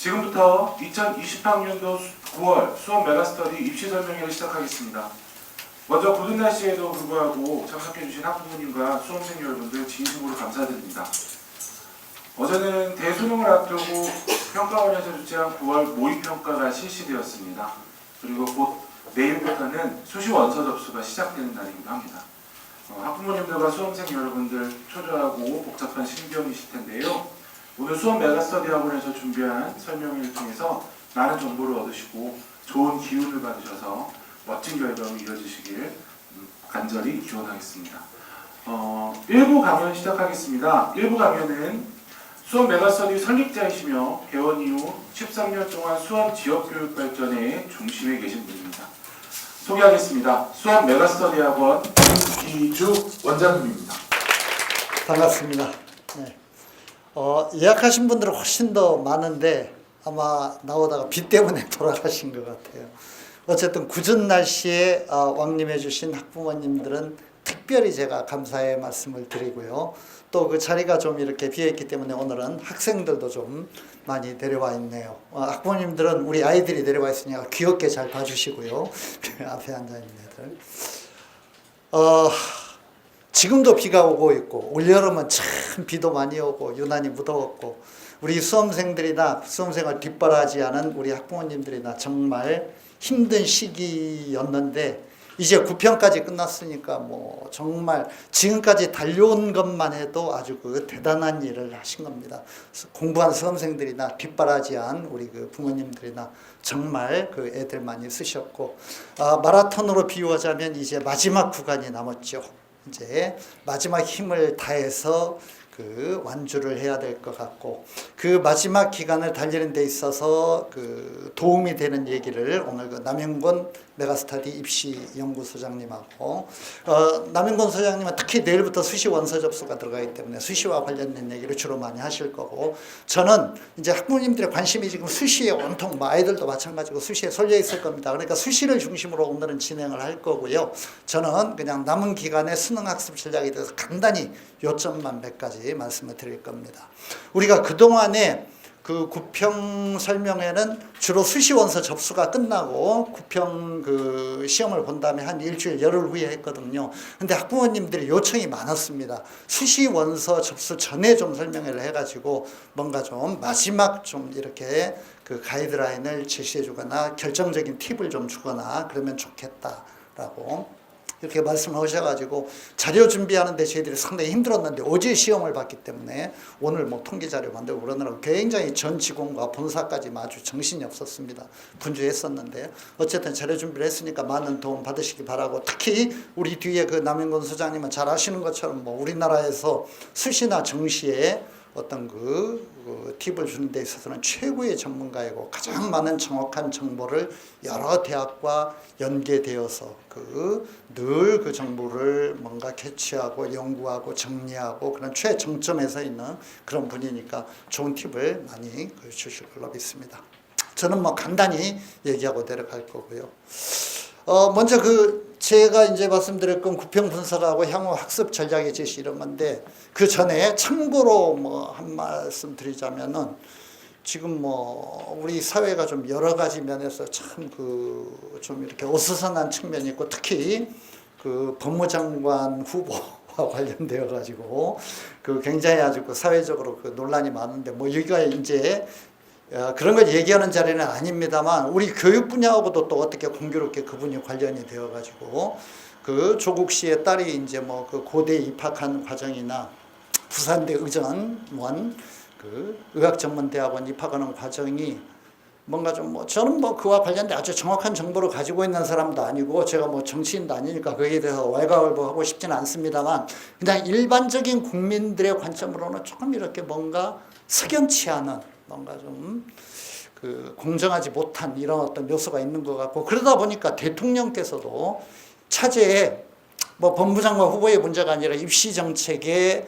지금부터 2020학년도 9월 수원 메가스터디 입시 설명회를 시작하겠습니다. 먼저 굳은 날씨에도 불구하고 참석해주신 학부모님과 수험생 여러분들 진심으로 감사드립니다. 어제는 대수능을 앞두고 평가원에서 주최한 9월 모의평가가 실시되었습니다. 그리고 곧 내일부터는 수시 원서 접수가 시작되는 날이기도 합니다. 학부모님들과 수험생 여러분들 초조하고 복잡한 심경이실 텐데요. 오늘 수원 메가스터디 학원에서 준비한 설명회를 통해서 많은 정보를 얻으시고 좋은 기운을 받으셔서 멋진 결과로 이어지시길 간절히 기원하겠습니다. 1부 강연 시작하겠습니다. 1부 강연은 수원 메가스터디 설립자이시며 개원 이후 13년 동안 수원 지역교육 발전의 중심에 계신 분입니다. 소개하겠습니다. 수원 메가스터디 학원 김기주 원장님입니다. 반갑습니다. 네. 예약하신 분들은 훨씬 더 많은데 아마 나오다가 비 때문에 돌아가신 것 같아요. 어쨌든 궂은 날씨에 왕림해 주신 학부모님들은 특별히 제가 감사의 말씀을 드리고요. 또 그 자리가 좀 이렇게 비어있기 때문에 오늘은 학생들도 좀 많이 내려와 있네요. 학부모님들은 우리 아이들이 내려와 있으니까 귀엽게 잘 봐주시고요. 앞에 앉아있는 애들. 지금도 비가 오고 있고 올여름은 참 비도 많이 오고 유난히 무더웠고 우리 수험생들이나 수험생을 뒷바라지하는 우리 학부모님들이나 정말 힘든 시기였는데 이제 9편까지 끝났으니까 뭐 정말 지금까지 달려온 것만 해도 아주 그 대단한 일을 하신 겁니다. 공부한 수험생들이나 뒷바라지한 우리 그 부모님들이나 정말 그 애들 많이 쓰셨고 마라톤으로 비유하자면 이제 마지막 구간이 남았죠. 이제 마지막 힘을 다해서 그 완주를 해야 될 것 같고 그 마지막 기간을 달리는 데 있어서 그 도움이 되는 얘기를 오늘 그 남영권 메가스터디 입시연구소장님하고 남영권 소장님은 특히 내일부터 수시 원서 접수가 들어가기 때문에 수시와 관련된 얘기를 주로 많이 하실 거고 저는 이제 학부모님들의 관심이 지금 수시에 온통 뭐 아이들도 마찬가지고 수시에 쏠려 있을 겁니다. 그러니까 수시를 중심으로 오늘은 진행을 할 거고요. 저는 그냥 남은 기간에 수능 학습 전략에 대해서 간단히 요점만 몇 가지 말씀을 드릴 겁니다. 우리가 그동안에 그 9평 설명회는 주로 수시 원서 접수가 끝나고 9평 그 시험을 본 다음에 한 일주일 열흘 후에 했거든요. 근데 학부모님들이 요청이 많았습니다. 수시 원서 접수 전에 좀 설명회를 해가지고 뭔가 좀 마지막 좀 이렇게 그 가이드라인을 제시해 주거나 결정적인 팁을 좀 주거나 그러면 좋겠다라고 이렇게 말씀을 하셔가지고 자료 준비하는데 저희들이 상당히 힘들었는데 어제 시험을 봤기 때문에 오늘 뭐 통계자료 만들고 그러느라고 굉장히 전 직원과 본사까지 아주 정신이 없었습니다. 분주했었는데 어쨌든 자료 준비를 했으니까 많은 도움 받으시기 바라고 특히 우리 뒤에 그 남영권 소장님은 잘 아시는 것처럼 뭐 우리나라에서 수시나 정시에 어떤 그 팁을 주는 데 있어서는 최고의 전문가이고 가장 많은 정확한 정보를 여러 대학과 연계되어서 늘 그 정보를 뭔가 캐치하고 연구하고 정리하고 그런 최정점에 서 있는 그런 분이니까 좋은 팁을 많이 주실 걸로 믿습니다. 저는 뭐 간단히 얘기하고 내려갈 거고요. 먼저 제가 이제 말씀드릴 건 9평 분석하고 향후 학습 전략의 제시 이런 건데 그 전에 참고로 뭐 한 말씀 드리자면은 지금 뭐 우리 사회가 좀 여러 가지 면에서 참 좀 이렇게 어수선한 측면이 있고 특히 그 법무장관 후보와 관련되어 가지고 굉장히 아주 사회적으로 논란이 많은데 뭐 여기가 이제 그런 걸 얘기하는 자리는 아닙니다만 우리 교육 분야하고도 또 어떻게 공교롭게 그분이 관련이 되어 가지고 조국 씨의 딸이 이제 뭐 고대에 입학한 과정이나 부산대 의전원 의학전문대학원 입학하는 과정이 뭔가 좀 저는 그와 관련된 아주 정확한 정보를 가지고 있는 사람도 아니고 제가 뭐 정치인도 아니니까 거기에 대해서 왈가왈부하고 싶지는 않습니다만 그냥 일반적인 국민들의 관점으로는 조금 이렇게 뭔가 석연치 않은 뭔가 좀 공정하지 못한 이런 어떤 요소가 있는 것 같고 그러다 보니까 대통령께서도 차제에 뭐 법무장관 후보의 문제가 아니라 입시 정책의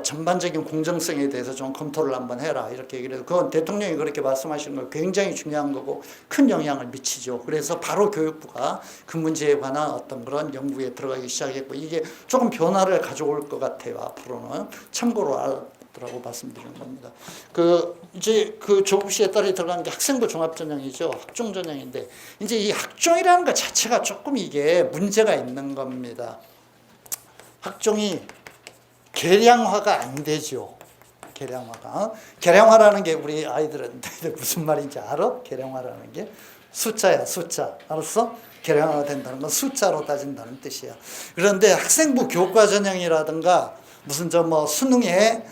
전반적인 공정성에 대해서 좀 검토를 한번 해라 이렇게 얘기를 해서 그건 대통령이 그렇게 말씀하시는 건 굉장히 중요한 거고 큰 영향을 미치죠. 그래서 바로 교육부가 그 문제에 관한 어떤 그런 연구에 들어가기 시작했고 이게 조금 변화를 가져올 것 같아요. 앞으로는 참고로 거라고 말씀드리는 겁니다. 이제 조국 씨의 딸이 들어가는 게 학생부 종합전형이죠. 학종전형인데 이제 이 학종이라는 것 자체가 조금 이게 문제가 있는 겁니다. 학종이 계량화가 안 되죠. 계량화라는 게 우리 아이들은 무슨 말인지 알아? 계량화라는 게 숫자야, 숫자. 알았어? 계량화가 된다는 건 숫자로 따진다는 뜻이야. 그런데 학생부 교과 전형이라든가 무슨 수능에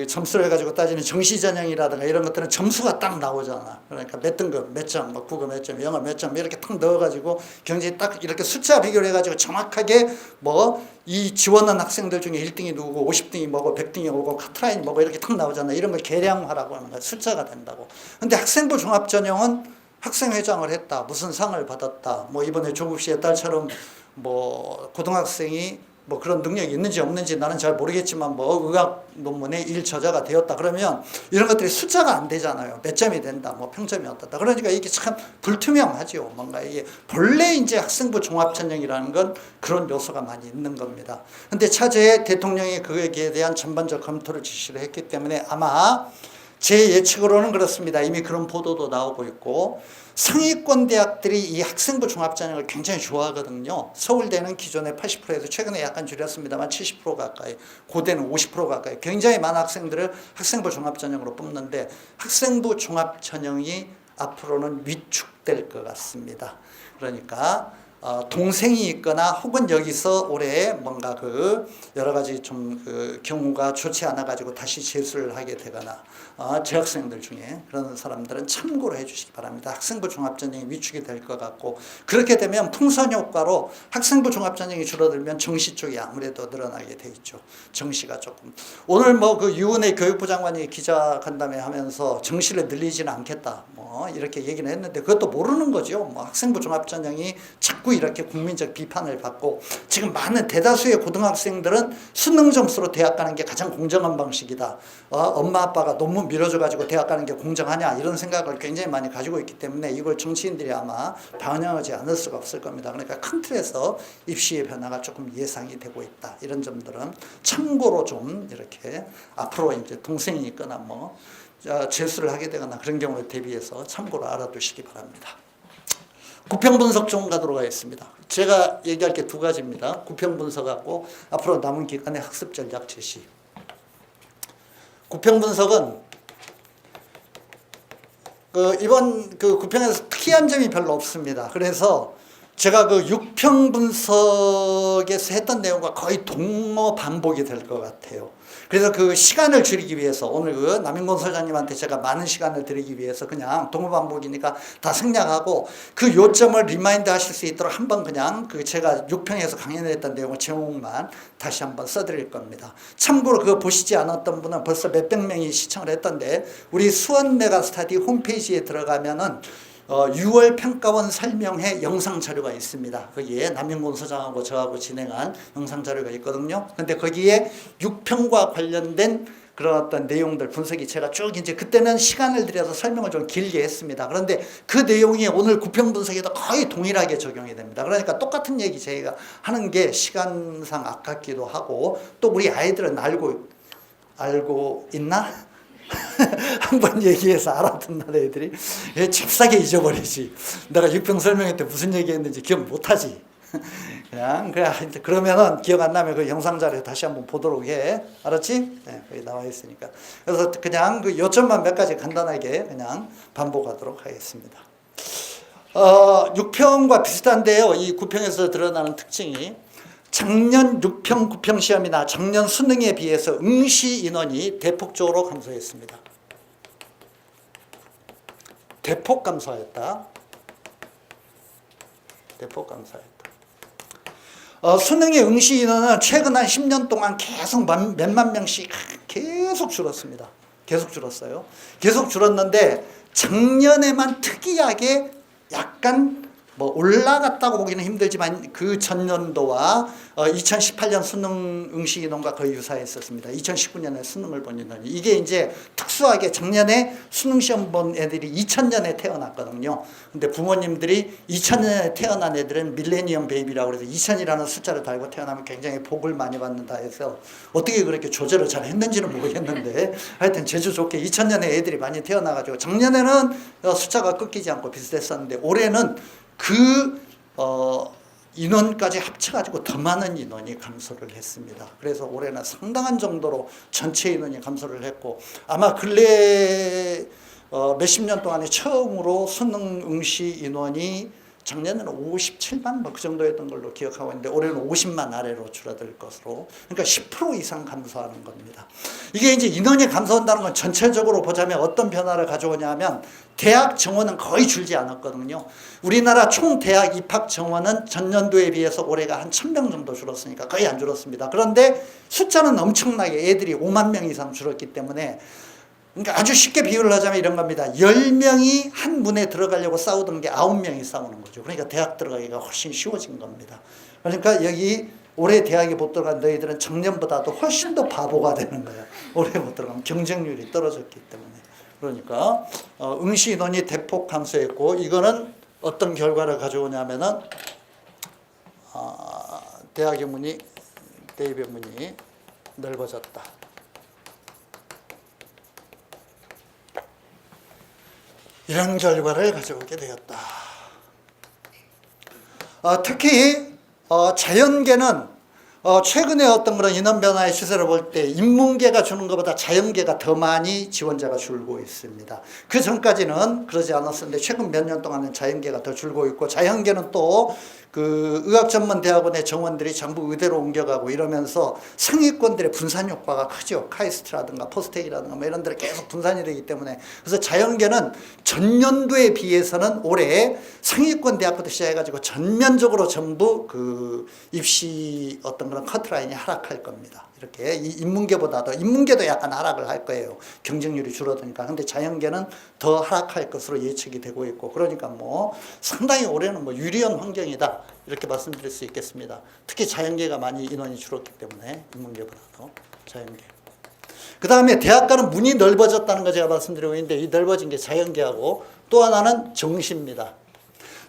점수를 가지고 따지는 정시 전형이라든가 이런 것들은 점수가 딱 나오잖아. 그러니까 몇 등급, 몇 점, 국어 몇 점, 영어 몇 점 이렇게 탁 넣어가지고 경제에 딱 이렇게 숫자 비교를 해가지고 정확하게 이 지원한 학생들 중에 1등이 누구고 50등이 뭐고 100등이 뭐고 카트라인이 뭐고 이렇게 탁 나오잖아. 이런 걸 계량화라고 하는 거야. 숫자가 된다고. 근데 학생부 종합전형은 학생회장을 했다, 무슨 상을 받았다, 이번에 조국 씨의 딸처럼 고등학생이 그런 능력이 있는지 없는지 나는 잘 모르겠지만 의학 논문의 1저자가 되었다 그러면 이런 것들이 숫자가 안 되잖아요. 몇 점이 된다, 평점이 어떻다. 그러니까 이게 참 불투명하죠. 뭔가 이게 본래 이제 학생부 종합전형이라는 건 그런 요소가 많이 있는 겁니다. 근데 차제에 대통령이 그에 대한 전반적 검토를 지시를 했기 때문에 아마 제 예측으로는 그렇습니다. 이미 그런 보도도 나오고 있고 상위권 대학들이 이 학생부 종합전형을 굉장히 좋아하거든요. 서울대는 기존에 80%에서 최근에 약간 줄였습니다만 70% 가까이, 고대는 50% 가까이 굉장히 많은 학생들을 학생부 종합전형으로 뽑는데 학생부 종합전형이 앞으로는 위축될 것 같습니다. 그러니까 동생이 있거나 혹은 여기서 올해 뭔가 여러 가지 경우가 좋지 않아 가지고 다시 재수를 하게 되거나 재학생들 중에 그런 사람들은 참고로 해주시기 바랍니다. 학생부 종합전형이 위축이 될 것 같고 그렇게 되면 풍선 효과로 학생부 종합전형이 줄어들면 정시 쪽이 아무래도 늘어나게 돼 있죠. 정시가 조금 오늘 유은혜 교육부 장관이 기자간담회 하면서 정시를 늘리지는 않겠다 이렇게 얘기는 했는데 그것도 모르는 거죠. 학생부 종합전형이 자꾸 이렇게 국민적 비판을 받고 지금 많은 대다수의 고등학생들은 수능 점수로 대학 가는 게 가장 공정한 방식이다. 엄마 아빠가 논문 밀어줘가지고 대학 가는 게 공정하냐 이런 생각을 굉장히 많이 가지고 있기 때문에 이걸 정치인들이 아마 반영하지 않을 수가 없을 겁니다. 그러니까 큰 틀에서 입시의 변화가 조금 예상이 되고 있다. 이런 점들은 참고로 좀 이렇게 앞으로 이제 동생이 있거나 재수를 하게 되거나 그런 경우에 대비해서 참고로 알아두시기 바랍니다. 구평분석 좀 가도록 하겠습니다. 제가 얘기할 게 두 가지입니다. 구평분석하고 앞으로 남은 기간의 학습전략 제시. 구평분석은 이번 구평에서 특이한 점이 별로 없습니다. 그래서 제가 6평 분석에서 했던 내용과 거의 동어 반복이 될 것 같아요. 그래서 시간을 줄이기 위해서 오늘 남인곤 소장님한테 제가 많은 시간을 드리기 위해서 그냥 동어 반복이니까 다 생략하고 요점을 리마인드 하실 수 있도록 한번 그냥 제가 6평에서 강연을 했던 내용을 제목만 다시 한번 써드릴 겁니다. 참고로 그거 보시지 않았던 분은 벌써 몇백 명이 시청을 했던데 우리 수원 메가스터디 홈페이지에 들어가면은 6월 평가원 설명회 영상 자료가 있습니다. 거기에 남영곤 소장하고 저하고 진행한 영상 자료가 있거든요. 근데 거기에 6평과 관련된 그런 어떤 내용들 분석이 제가 쭉 이제 그때는 시간을 들여서 설명을 좀 길게 했습니다. 그런데 그 내용이 오늘 9평 분석에도 거의 동일하게 적용이 됩니다. 그러니까 똑같은 얘기 저희가 하는 게 시간상 아깝기도 하고 또 우리 아이들은 알고 있나? 한번 얘기해서 알아듣는 애들이 잽싸게 잊어버리지. 내가 6평 설명회 때 무슨 얘기했는지 기억 못하지. 그러면은 기억 안 나면 그 영상 자료 다시 한번 보도록 해. 알았지? 네, 거기 나와 있으니까. 그래서 그냥 요점만 몇 가지 간단하게 그냥 반복하도록 하겠습니다. 6평과 비슷한데요. 이 9평에서 드러나는 특징이 작년 6평, 9평 시험이나 작년 수능에 비해서 응시 인원이 대폭적으로 감소했습니다. 대폭 감소했다. 대폭 감소했다. 수능의 응시 인원은 최근 한 10년 동안 계속 몇만 명씩 계속 줄었습니다. 계속 줄었어요. 계속 줄었는데 작년에만 특이하게 약간 뭐 올라갔다고 보기는 힘들지만 그 전년도와 2018년 수능 응시 인원과 거의 유사했었습니다. 2019년에 수능을 본 인원이. 이게 이제 특수하게 작년에 수능 시험 본 애들이 2000년에 태어났거든요. 근데 부모님들이 2000년에 태어난 애들은 밀레니엄 베이비라고 그래서 2000이라는 숫자를 달고 태어나면 굉장히 복을 많이 받는다 해서 어떻게 그렇게 조절을 잘 했는지는 모르겠는데 하여튼 제주 좋게 2000년에 애들이 많이 태어나가지고 작년에는 숫자가 꺾이지 않고 비슷했었는데 올해는 그 인원까지 합쳐가지고 더 많은 인원이 감소를 했습니다. 그래서 올해는 상당한 정도로 전체 인원이 감소를 했고 아마 근래 몇십 년 동안에 처음으로 수능 응시 인원이 작년에는 57만 뭐 그 정도였던 걸로 기억하고 있는데 올해는 50만 아래로 줄어들 것으로 그러니까 10% 이상 감소하는 겁니다. 이게 이제 인원이 감소한다는 건 전체적으로 보자면 어떤 변화를 가져오냐면 대학 정원은 거의 줄지 않았거든요. 우리나라 총 대학 입학 정원은 전년도에 비해서 올해가 한 1000명 정도 줄었으니까 거의 안 줄었습니다. 그런데 숫자는 엄청나게 애들이 5만 명 이상 줄었기 때문에 그러니까 아주 쉽게 비유를 하자면 이런 겁니다. 10명이 한 문에 들어가려고 싸우던 게 9명이 싸우는 거죠. 그러니까 대학 들어가기가 훨씬 쉬워진 겁니다. 그러니까 여기 올해 대학에 못 들어간 너희들은 작년보다도 훨씬 더 바보가 되는 거야. 올해 못 들어가면 경쟁률이 떨어졌기 때문에. 그러니까 응시 인원이 대폭 감소했고 이거는 어떤 결과를 가져오냐면은 대학의 문이 대입의 문이 넓어졌다. 이런 결과를 가져오게 되었다. 특히 자연계는 최근에 어떤 그런 인원 변화의 추세를 볼 때 인문계가 주는 것보다 자연계가 더 많이 지원자가 줄고 있습니다. 그 전까지는 그러지 않았었는데 최근 몇 년 동안은 자연계가 더 줄고 있고 자연계는 또 그 의학전문대학원의 정원들이 전부 의대로 옮겨가고 이러면서 상위권들의 분산 효과가 크죠. 카이스트라든가 포스텍이라든가 뭐 이런 데를 계속 분산이 되기 때문에 그래서 자연계는 전년도에 비해서는 올해 상위권 대학부터 시작해가지고 전면적으로 전부 그 입시 어떤 그런 커트라인이 하락할 겁니다. 이렇게 이 인문계보다도 인문계도 약간 하락을 할 거예요. 경쟁률이 줄어드니까. 근데 자연계는 더 하락할 것으로 예측이 되고 있고 그러니까 뭐 상당히 올해는 뭐 유리한 환경이다 이렇게 말씀드릴 수 있겠습니다. 특히 자연계가 많이 인원이 줄었기 때문에 인문계보다도 자연계. 그 다음에 대학가는 문이 넓어졌다는 거 제가 말씀드리고 있는데 이 넓어진 게 자연계하고 또 하나는 정시입니다.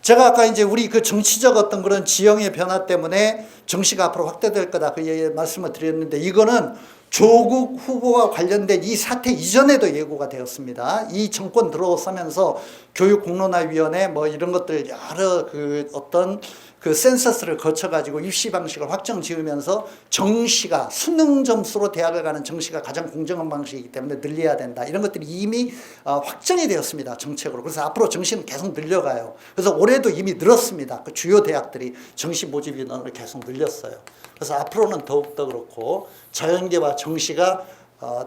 제가 아까 이제 우리 그 정치적 어떤 그런 지형의 변화 때문에 정시가 앞으로 확대될 거다 그 말씀을 드렸는데 이거는 조국 후보와 관련된 이 사태 이전에도 예고가 되었습니다. 이 정권 들어서면서 교육공론화위원회 뭐 이런 것들 여러 그 어떤 그 센서스를 거쳐가지고 입시 방식을 확정 지으면서 정시가 수능 점수로 대학을 가는 정시가 가장 공정한 방식이기 때문에 늘려야 된다. 이런 것들이 이미 확정이 되었습니다. 정책으로. 그래서 앞으로 정시는 계속 늘려가요. 그래서 올해도 이미 늘었습니다. 그 주요 대학들이 정시 모집 인원을 계속 늘렸어요. 그래서 앞으로는 더욱더 그렇고 자연계와 정시가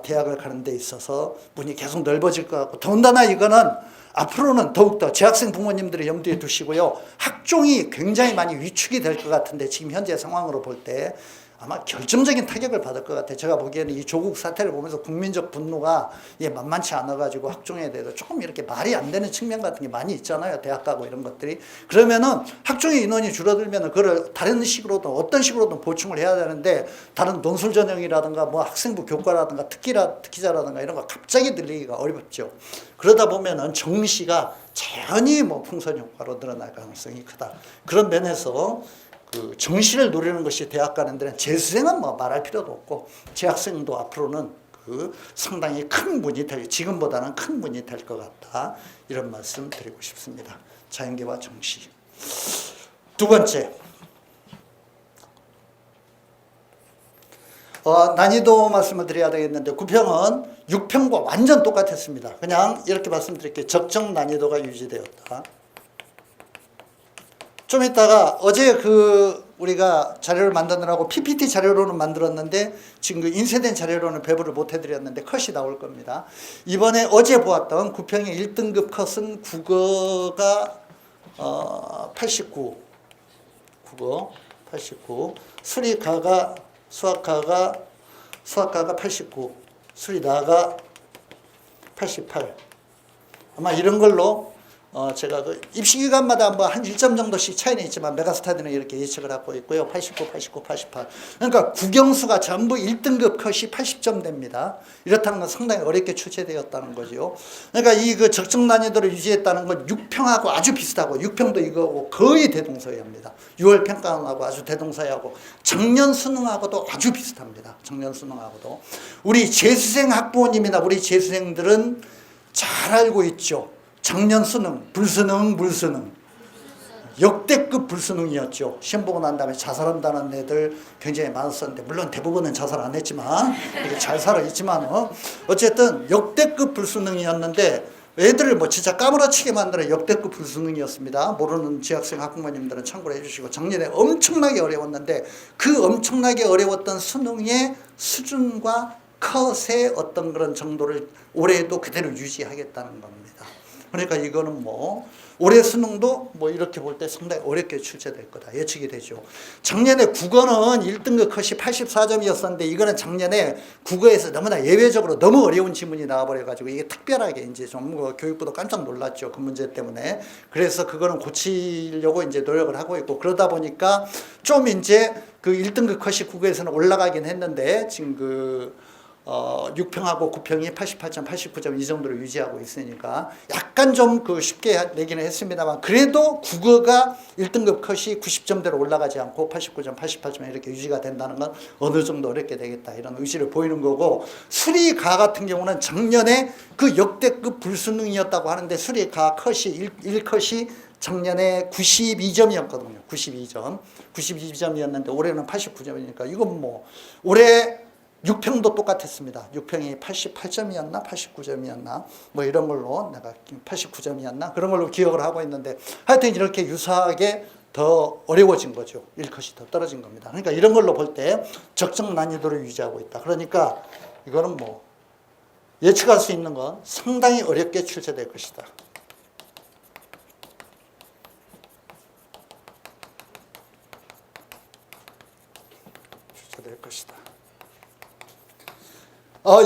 대학을 가는 데 있어서 문이 계속 넓어질 것 같고 더군다나 이거는 앞으로는 더욱더 재학생 부모님들이 염두에 두시고요. 학종이 굉장히 많이 위축이 될 것 같은데 지금 현재 상황으로 볼 때 아마 결정적인 타격을 받을 것 같아요. 제가 보기에는 이 조국 사태를 보면서 국민적 분노가 만만치 않아가지고 학종에 대해서 조금 이렇게 말이 안 되는 측면 같은 게 많이 있잖아요. 대학 가고 이런 것들이. 그러면은 학종의 인원이 줄어들면은 그걸 다른 식으로든 어떤 식으로든 보충을 해야 되는데 다른 논술 전형이라든가 뭐 학생부 교과라든가 특기자라든가 이런 거 갑자기 늘리기가 어렵죠. 그러다 보면은 정시가 자연히 뭐 풍선 효과로 늘어날 가능성이 크다. 그런 면에서 그 정시를 노리는 것이 대학 가는 데는 재수생은 뭐 말할 필요도 없고 재학생도 앞으로는 그 상당히 큰 문이 지금보다는 큰 문이 될 것 같다. 이런 말씀 드리고 싶습니다. 자연계와 정시. 두 번째. 난이도 말씀을 드려야 되겠는데 9평은 6평과 완전 똑같았습니다. 그냥 이렇게 말씀드릴게요. 적정 난이도가 유지되었다. 좀 이따가 어제 우리가 자료를 만드느라고 PPT 자료로는 만들었는데 지금 그 인쇄된 자료로는 배부를 못 해드렸는데 컷이 나올 겁니다. 이번에 어제 보았던 9평의 1등급 컷은 국어가 89, 국어 89, 수리가가 수학가가 89, 수리나가 88. 아마 이런 걸로 제가 그 입시 기간마다 뭐 한 1점 정도씩 차이는 있지만 메가스타디는 이렇게 예측을 하고 있고요. 89, 89, 88. 그러니까 국영수가 전부 1등급 컷이 80점 됩니다. 이렇다는 건 상당히 어렵게 출제되었다는 거죠. 그러니까 이 그 적정 난이도를 유지했다는 건 6평하고 아주 비슷하고 6평도 이거고 거의 대동소이합니다. 6월 평가원하고 아주 대동소이하고 작년 수능하고도 아주 비슷합니다. 작년 수능하고도. 우리 재수생 학부모님이나 우리 재수생들은 잘 알고 있죠. 작년 수능, 불수능, 물수능. 역대급 불수능이었죠. 시험 보고 난 다음에 자살한다는 애들 굉장히 많았었는데, 물론 대부분은 자살 안 했지만, 잘 살아있지만, 어쨌든 역대급 불수능이었는데, 애들을 뭐 진짜 까무러치게 만드는 역대급 불수능이었습니다. 모르는 지학생 학부모님들은 참고를 해주시고, 작년에 엄청나게 어려웠는데, 그 엄청나게 어려웠던 수능의 수준과 컷의 어떤 그런 정도를 올해도 그대로 유지하겠다는 겁니다. 그러니까 이거는 뭐 올해 수능도 뭐 이렇게 볼 때 상당히 어렵게 출제될 거다 예측이 되죠. 작년에 국어는 1등급 컷이 84점이었었는데 이거는 작년에 국어에서 너무나 예외적으로 너무 어려운 지문이 나와버려가지고 이게 특별하게 이제 좀 교육부도 깜짝 놀랐죠. 그 문제 때문에. 그래서 그거는 고치려고 이제 노력을 하고 있고, 그러다 보니까 좀 이제 그 1등급 컷이 국어에서는 올라가긴 했는데 지금 6평하고 9평이 88점, 89점 이 정도로 유지하고 있으니까 약간 좀 그 쉽게 내기는 했습니다만, 그래도 국어가 1등급 컷이 90점대로 올라가지 않고 89점, 88점 이렇게 유지가 된다는 건 어느 정도 어렵게 되겠다 이런 의지를 보이는 거고, 수리가 같은 경우는 작년에 그 역대급 불수능이었다고 하는데 수리가 컷이 1컷이 작년에 92점이었거든요. 92점이었는데 올해는 89점이니까 이건 뭐 올해 6평도 똑같았습니다. 6평이 88점이었나 89점이었나 뭐 이런 걸로, 내가 89점이었나 그런 걸로 기억을 하고 있는데, 하여튼 이렇게 유사하게 더 어려워진 거죠. 1컷이 더 떨어진 겁니다. 그러니까 이런 걸로 볼 때 적정 난이도를 유지하고 있다. 그러니까 이거는 뭐 예측할 수 있는 건 상당히 어렵게 출제될 것이다. 출제될 것이다.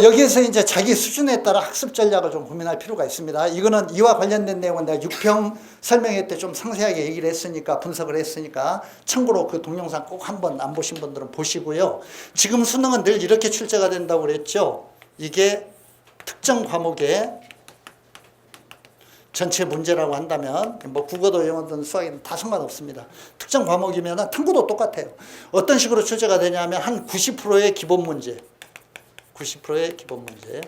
여기에서 이제 자기 수준에 따라 학습 전략을 좀 고민할 필요가 있습니다. 이거는 이와 관련된 내용은 내가 6평 설명회 때 좀 상세하게 얘기를 했으니까, 분석을 했으니까 참고로 그 동영상 꼭 한번 안 보신 분들은 보시고요. 지금 수능은 늘 이렇게 출제가 된다고 그랬죠. 이게 특정 과목의 전체 문제라고 한다면 뭐 국어도 영어든 수학이든 다 상관없습니다. 특정 과목이면 탐구도 똑같아요. 어떤 식으로 출제가 되냐면 한 90%의 기본 문제, 90%의 기본 문제.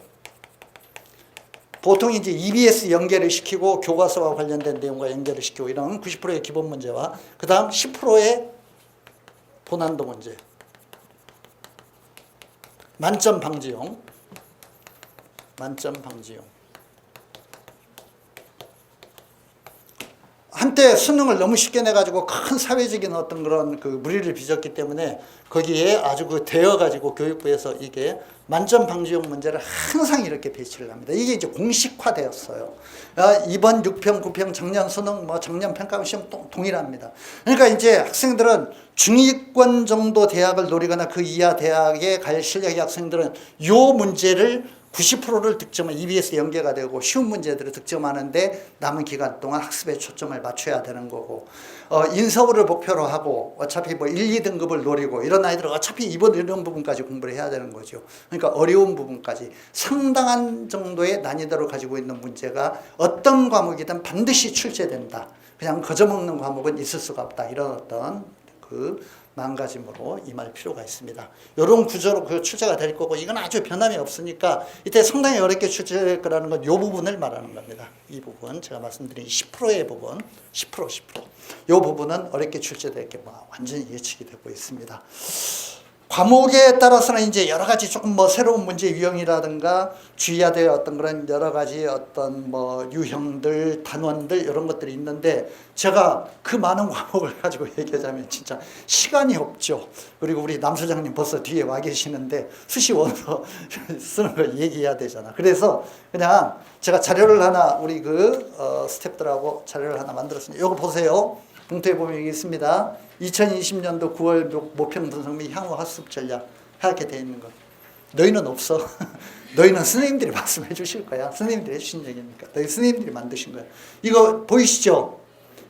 보통 이제 EBS 연계를 시키고 교과서와 관련된 내용과 연계를 시키고 이런 90%의 기본 문제와 그 다음 10%의 고난도 문제. 만점 방지용. 만점 방지용. 한때 수능을 너무 쉽게 내가지고 큰 사회적인 어떤 그런 그 무리를 빚었기 때문에 거기에 아주 그 되어가지고 교육부에서 이게 만점 방지용 문제를 항상 이렇게 배치를 합니다. 이게 이제 공식화되었어요. 이번 6평, 9평 작년 수능, 뭐 작년 평가 시험 동일합니다. 그러니까 이제 학생들은 중위권 정도 대학을 노리거나 그 이하 대학에 갈 실력의 학생들은 요 문제를 90%를 득점은 EBS 연계가 되고 쉬운 문제들을 득점하는데 남은 기간 동안 학습에 초점을 맞춰야 되는 거고, 인서울을 목표로 하고 어차피 뭐 1, 2등급을 노리고 이런 아이들은 어차피 이런 부분까지 공부를 해야 되는 거죠. 그러니까 어려운 부분까지 상당한 정도의 난이도를 가지고 있는 문제가 어떤 과목이든 반드시 출제된다. 그냥 거저먹는 과목은 있을 수가 없다. 이런 어떤 그 마음가짐으로 임할 필요가 있습니다. 이런 구조로 그 출제가 될 거고, 이건 아주 변함이 없으니까 이때 상당히 어렵게 출제될 거라는 건 이 부분을 말하는 겁니다. 이 부분 제가 말씀드린 10%의 부분, 10%. 이 부분은 어렵게 출제될 게 뭐 완전히 예측이 되고 있습니다. 과목에 따라서는 이제 여러 가지 조금 뭐 새로운 문제 유형이라든가 주의해야 될 어떤 그런 여러 가지 어떤 뭐 유형들, 단원들 이런 것들이 있는데, 제가 그 많은 과목을 가지고 얘기하자면 진짜 시간이 없죠. 그리고 우리 남 소장님 벌써 뒤에 와 계시는데 수시 원서 쓰는 걸 얘기해야 되잖아. 그래서 그냥 제가 자료를 하나 우리 그 스태프들하고 자료를 하나 만들었습니다. 이거 보세요. 봉투에 보면 여기 있습니다. 2020년도 9월 모평 분석 및 향후 학습 전략 이렇게 되어 있는 거. 너희는 없어. 너희는 스님들이 말씀해 주실 거야. 스님들이 해주신 얘기니까. 너희 스님들이 만드신 거야. 이거 보이시죠?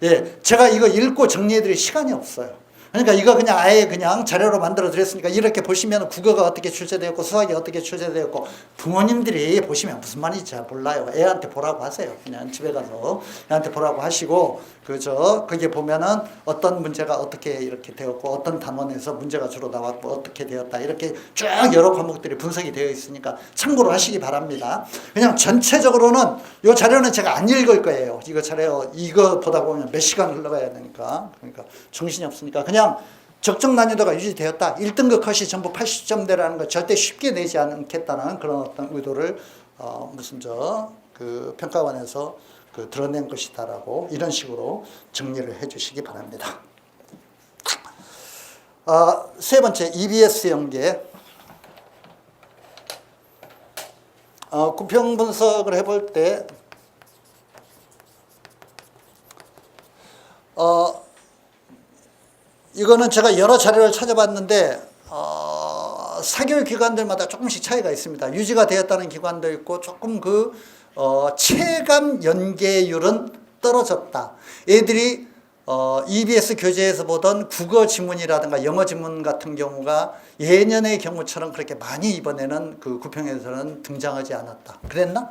예, 제가 이거 읽고 정리해 드릴 시간이 없어요. 그러니까 이거 그냥 아예 그냥 자료로 만들어 드렸으니까 이렇게 보시면 국어가 어떻게 출제되었고 수학이 어떻게 출제되었고 부모님들이 보시면 무슨 말인지 잘 몰라요. 애한테 보라고 하세요. 그냥 집에 가서 애한테 보라고 하시고 거기에 보면은 어떤 문제가 어떻게 이렇게 되었고 어떤 단원에서 문제가 주로 나왔고 어떻게 되었다 이렇게 쭉 여러 과목들이 분석이 되어 있으니까 참고로 하시기 바랍니다. 그냥 전체적으로는 이 자료는 제가 안 읽을 거예요. 이거 자료 이거 보다 보면 몇 시간 흘러가야 되니까 그러니까 정신이 없으니까 그냥 적정 난이도가 유지되었다. 1등급 컷이 전부 80점대라는 거 절대 쉽게 내지 않겠다는 그런 어떤 의도를 그 평가원에서 드러낸 것이다라고 이런 식으로 정리를 해주시기 바랍니다. 세 번째 EBS 연계. 구평 분석을 해볼 때 이거는 제가 여러 자료를 찾아봤는데 사교육 기관들마다 조금씩 차이가 있습니다. 유지가 되었다는 기관도 있고 조금 체감 연계율은 떨어졌다. 애들이 EBS 교재에서 보던 국어 지문이라든가 영어 지문 같은 경우가 예년의 경우처럼 그렇게 많이 이번에는 그 구평에서는 등장하지 않았다. 그랬나?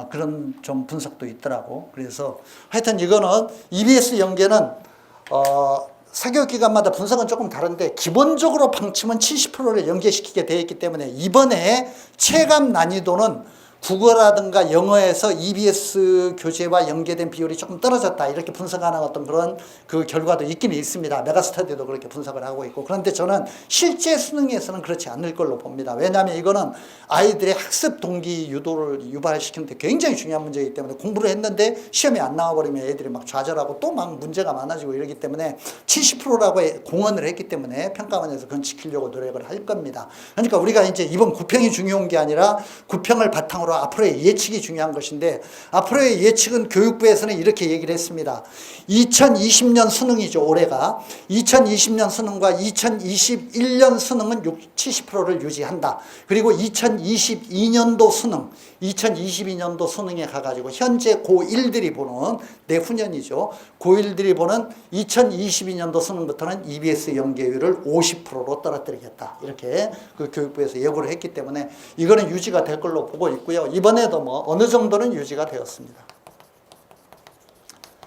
그런 좀 분석도 있더라고. 그래서 하여튼 이거는 EBS 연계는 사교육기관마다 분석은 조금 다른데 기본적으로 방침은 70%를 연계시키게 되어 있기 때문에 이번에 체감 난이도는 국어라든가 영어에서 EBS 교재와 연계된 비율이 조금 떨어졌다 이렇게 분석하는 어떤 그런 그 결과도 있긴 있습니다. 메가스터디도 그렇게 분석을 하고 있고 그런데 저는 실제 수능에서는 그렇지 않을 걸로 봅니다. 왜냐하면 이거는 아이들의 학습 동기 유도를 유발시키는데 굉장히 중요한 문제이기 때문에 공부를 했는데 시험에 안 나와버리면 애들이 막 좌절하고 또 막 문제가 많아지고 이러기 때문에 70%라고 공언을 했기 때문에 평가원에서 그건 지키려고 노력을 할 겁니다. 그러니까 우리가 이제 이번 구평이 중요한 게 아니라 구평을 바탕으로 앞으로의 예측이 중요한 것인데 앞으로의 예측은 교육부에서는 이렇게 얘기를 했습니다. 2020년 수능이죠. 올해가 2020년 수능과 2021년 수능은 70%를 유지한다. 그리고 2022년도 수능에 가가지고 현재 고1들이 보는 내후년이죠. 고1들이 보는 2022년도 수능부터는 EBS 연계율을 50%로 떨어뜨리겠다. 이렇게 그 교육부에서 예고를 했기 때문에 이거는 유지가 될 걸로 보고 있고요. 이번에도 어느 정도는 유지가 되었습니다.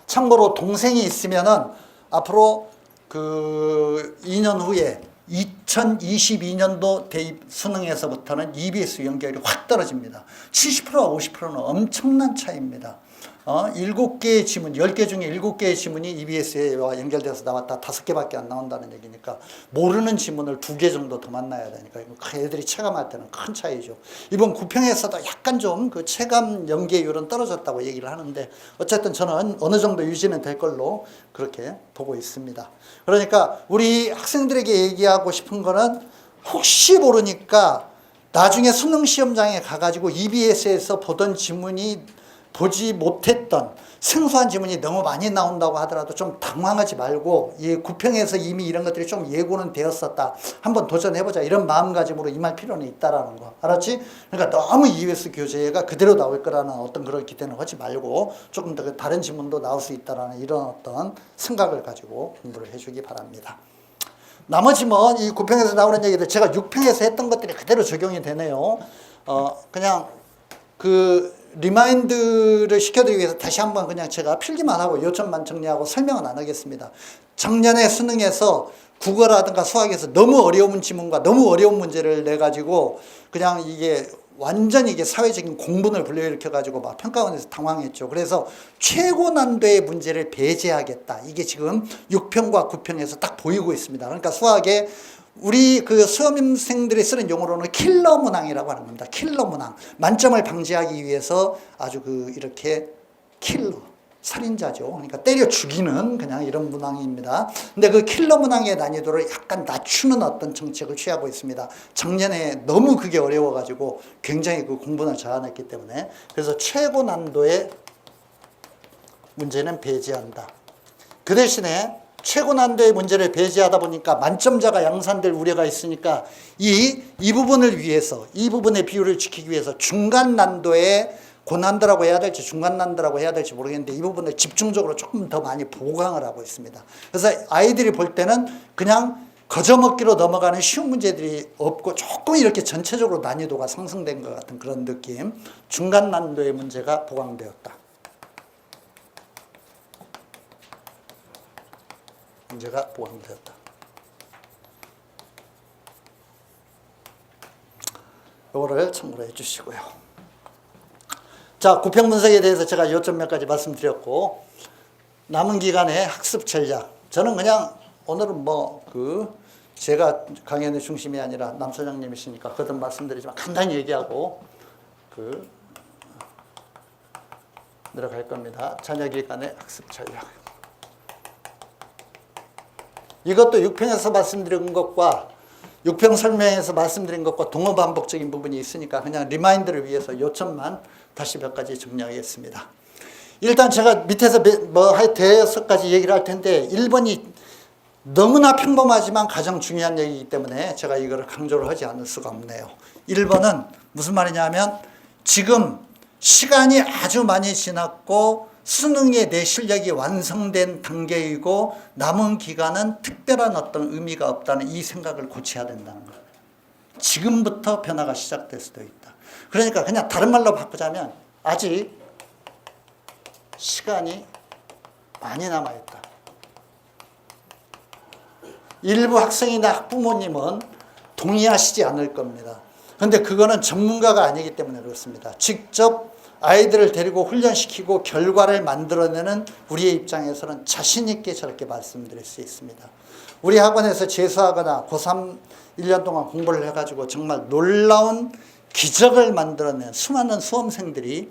참고로 동생이 있으면은 앞으로 2년 후에 2022년도 대입 수능에서부터는 EBS 연계율이 확 떨어집니다. 70%와 50%는 엄청난 차이입니다. 7개의 지문, 10개 중에 7개의 지문이 EBS와 연결돼서 나왔다. 5개밖에 안 나온다는 얘기니까 모르는 지문을 2개 정도 더 만나야 되니까 애들이 체감할 때는 큰 차이죠. 이번 구평에서도 약간 좀 그 체감 연계율은 떨어졌다고 얘기를 하는데 어쨌든 저는 어느 정도 유지는 될 걸로 그렇게 보고 있습니다. 그러니까 우리 학생들에게 얘기하고 싶은 거는 혹시 모르니까 나중에 수능 시험장에 가가지고 EBS에서 보던 지문이 보지 못했던 생소한 지문이 너무 많이 나온다고 하더라도 좀 당황하지 말고 이 구평에서 이미 이런 것들이 좀 예고는 되었었다. 한번 도전해보자. 이런 마음가짐으로 임할 필요는 있다라는 거. 알았지? 그러니까 너무 EBS 교재가 그대로 나올 거라는 어떤 그런 기대는 하지 말고 조금 더 다른 지문도 나올 수 있다라는 이런 어떤 생각을 가지고 공부를 해주기 바랍니다. 나머지 이 구평에서 나오는 얘기들 제가 6평에서 했던 것들이 그대로 적용이 되네요. 그냥 리마인드를 시켜드리기 위해서 다시 한번 그냥 제가 필기만 하고 요점만 정리하고 설명은 안 하겠습니다. 작년에 수능에서 국어라든가 수학에서 너무 어려운 지문과 너무 어려운 문제를 내가지고 그냥 이게 완전히 이게 사회적인 공분을 불러일으켜가지고 막 평가원에서 당황했죠. 그래서 최고 난도의 문제를 배제하겠다. 이게 지금 6평과 9평에서 딱 보이고 있습니다. 그러니까 수학에 우리 수험생들이 쓰는 용어로는 킬러 문항이라고 하는 겁니다. 킬러 문항. 만점을 방지하기 위해서 아주 이렇게 킬러. 살인자죠. 그러니까 때려 죽이는 그냥 이런 문항입니다. 근데 그 킬러 문항의 난이도를 약간 낮추는 어떤 정책을 취하고 있습니다. 작년에 너무 그게 어려워가지고 굉장히 공분을 자아냈기 때문에 그래서 최고 난도의 문제는 배제한다. 그 대신에 최고 난도의 문제를 배제하다 보니까 만점자가 양산될 우려가 있으니까 이 부분을 위해서, 이 부분의 비율을 지키기 위해서 중간 난도의 고난도라고 해야 될지 중간 난도라고 해야 될지 모르겠는데 이 부분을 집중적으로 조금 더 많이 보강을 하고 있습니다. 그래서 아이들이 볼 때는 그냥 거저먹기로 넘어가는 쉬운 문제들이 없고 조금 이렇게 전체적으로 난이도가 상승된 것 같은 그런 느낌. 중간 난도의 문제가 보강되었다. 문제가 보강되었다. 이거를 참고로 해주시고요. 자, 구평 분석에 대해서 제가 요점 몇 가지 말씀드렸고, 남은 기간의 학습 전략. 저는 그냥 오늘은 제가 강연의 중심이 아니라 남 소장님이시니까 거듭 말씀드리지만 간단히 얘기하고 들어갈 겁니다. 자녀 기간의 학습 전략. 이것도 6평에서 말씀드린 것과 6평 설명에서 말씀드린 것과 동어 반복적인 부분이 있으니까 그냥 리마인드를 위해서 요점만 다시 몇 가지 정리하겠습니다. 일단 제가 밑에서 대여섯 가지 얘기를 할 텐데 1번이 너무나 평범하지만 가장 중요한 얘기이기 때문에 제가 이거를 강조를 하지 않을 수가 없네요. 1번은 무슨 말이냐면 지금 시간이 아주 많이 지났고 수능에 내 실력이 완성된 단계이고 남은 기간은 특별한 어떤 의미가 없다는 이 생각을 고쳐야 된다는 거예요. 지금부터 변화가 시작될 수도 있다. 그러니까 그냥 다른 말로 바꾸자면 아직 시간이 많이 남아있다. 일부 학생이나 학부모님은 동의하시지 않을 겁니다. 그런데 그거는 전문가가 아니기 때문에 그렇습니다. 직접 아이들을 데리고 훈련시키고 결과를 만들어내는 우리의 입장에서는 자신 있게 저렇게 말씀드릴 수 있습니다. 우리 학원에서 재수하거나 고3 1년 동안 공부를 해가지고 정말 놀라운 기적을 만들어낸 수많은 수험생들이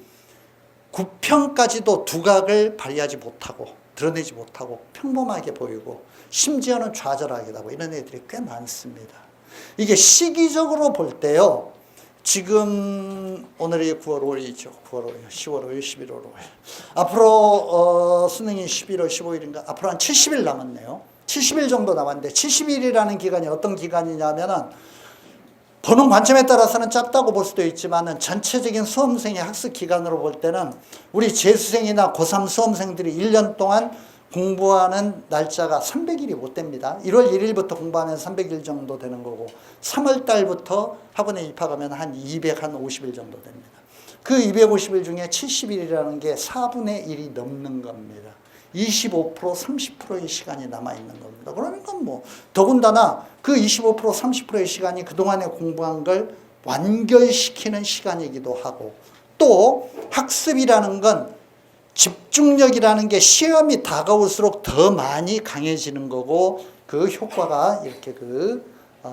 9평까지도 두각을 발휘하지 못하고 드러내지 못하고 평범하게 보이고 심지어는 좌절하기도 하고 이런 애들이 꽤 많습니다. 이게 시기적으로 볼 때요. 지금 오늘이 9월 5일이죠. 9월 5일, 10월 5일, 11월 5일. 앞으로 수능이 11월 15일인가? 앞으로 한 70일 남았네요. 70일 정도 남았는데 70일이라는 기간이 어떤 기간이냐면은 보는 관점에 따라서는 짧다고 볼 수도 있지만은 전체적인 수험생의 학습 기간으로 볼 때는 우리 재수생이나 고3 수험생들이 1년 동안 공부하는 날짜가 300일이 못 됩니다. 1월 1일부터 공부하면 300일 정도 되는 거고 3월 달부터 학원에 입학하면 한 250일 정도 됩니다. 그 250일 중에 70일이라는 게 4분의 1이 넘는 겁니다. 25% 30%의 시간이 남아있는 겁니다. 그러니까 더군다나 그 25% 30%의 시간이 그동안에 공부한 걸 완결시키는 시간이기도 하고 또 학습이라는 건 집중력이라는 게 시험이 다가올수록 더 많이 강해지는 거고 그 효과가 이렇게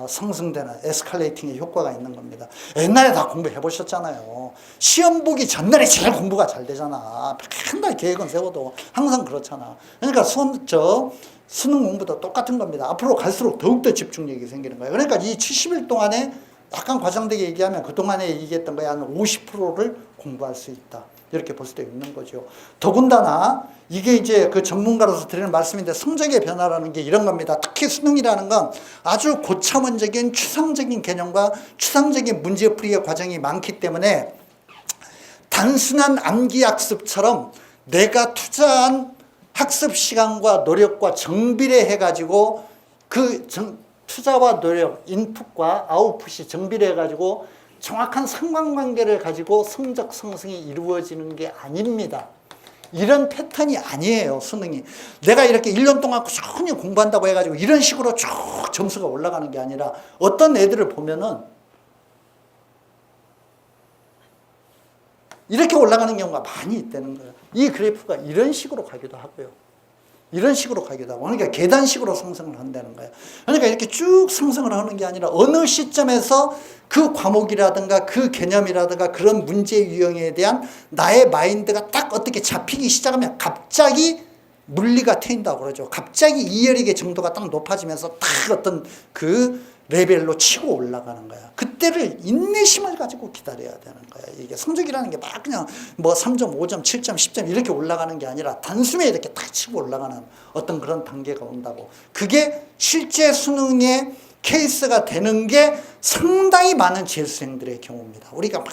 상승되는 에스컬레이팅의 효과가 있는 겁니다. 옛날에 다 공부해 보셨잖아요. 시험 보기 전날에 제일 공부가 잘 되잖아. 맨날 계획은 세워도 항상 그렇잖아. 그러니까 수능 공부도 똑같은 겁니다. 앞으로 갈수록 더욱더 집중력이 생기는 거예요. 그러니까 이 70일 동안에 약간 과장되게 얘기하면 그동안에 얘기했던 거에 한 50%를 공부할 수 있다. 이렇게 볼 수도 있는 거죠. 더군다나 이게 이제 그 전문가로서 드리는 말씀인데 성적의 변화라는 게 이런 겁니다. 특히 수능이라는 건 아주 고차원적인 추상적인 개념과 추상적인 문제풀이의 과정이 많기 때문에 단순한 암기학습처럼 내가 투자한 학습 시간과 노력과 정비례해가지고 그 투자와 노력, 인풋과 아웃풋이 정비례해가지고 정확한 상관관계를 가지고 성적 상승이 이루어지는 게 아닙니다. 이런 패턴이 아니에요, 수능이. 내가 이렇게 1년 동안 꾸준히 공부한다고 해가지고 이런 식으로 쭉 점수가 올라가는 게 아니라 어떤 애들을 보면은 이렇게 올라가는 경우가 많이 있다는 거예요. 이 그래프가 이런 식으로 가기도 하고요. 이런 식으로 가기도 하고, 그러니까 계단식으로 상승을 한다는 거예요. 그러니까 이렇게 쭉 상승을 하는 게 아니라 어느 시점에서 그 과목이라든가 그 개념이라든가 그런 문제 유형에 대한 나의 마인드가 딱 어떻게 잡히기 시작하면 갑자기 물리가 트인다고 그러죠. 갑자기 이해력의 정도가 딱 높아지면서 딱 어떤 그 레벨로 치고 올라가는 거야. 그때를 인내심을 가지고 기다려야 되는 거야. 이게 성적이라는 게 막 그냥 뭐 3점, 5점, 7점, 10점 이렇게 올라가는 게 아니라 단숨에 이렇게 딱 치고 올라가는 어떤 그런 단계가 온다고. 그게 실제 수능의 케이스가 되는 게 상당히 많은 재수생들의 경우입니다. 우리가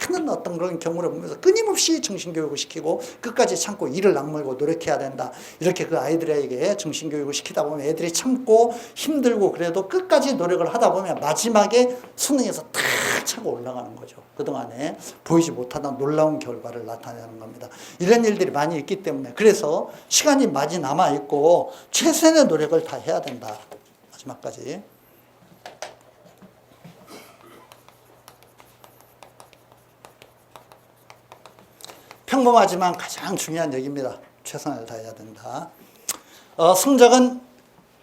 많은 어떤 그런 경우를 보면서 끊임없이 정신교육을 시키고 끝까지 참고 이를 악물고 노력해야 된다. 이렇게 그 아이들에게 정신교육을 시키다 보면 애들이 참고 힘들고 그래도 끝까지 노력을 하다 보면 마지막에 수능에서 탁 차고 올라가는 거죠. 그동안에 보이지 못하던 놀라운 결과를 나타내는 겁니다. 이런 일들이 많이 있기 때문에 그래서 시간이 많이 남아있고 최선의 노력을 다 해야 된다. 마지막까지. 평범하지만 가장 중요한 얘기입니다. 최선을 다해야 된다. 성적은